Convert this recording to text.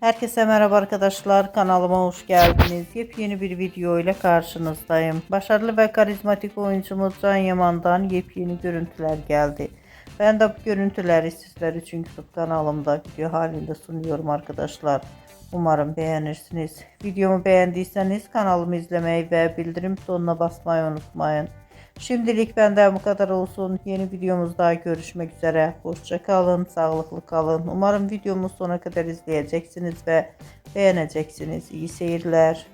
Herkese merhaba arkadaşlar, kanalıma hoş geldiniz. Yepyeni bir video ile karşınızdayım. Başarılı ve karizmatik oyuncumuz Can Yaman'dan yepyeni görüntüler geldi. Ben de bu görüntüleri sizler için YouTube kanalımda video halinde sunuyorum arkadaşlar. Umarım beğenirsiniz. Videomu beğendiyseniz kanalımı izlemeyi ve bildirim butonuna basmayı unutmayın. Şimdilik benden bu kadar olsun. Yeni videomuzda görüşmek üzere. Hoşça kalın, sağlıklı kalın. Umarım videomu sona kadar izleyeceksiniz ve beğeneceksiniz. İyi seyirler.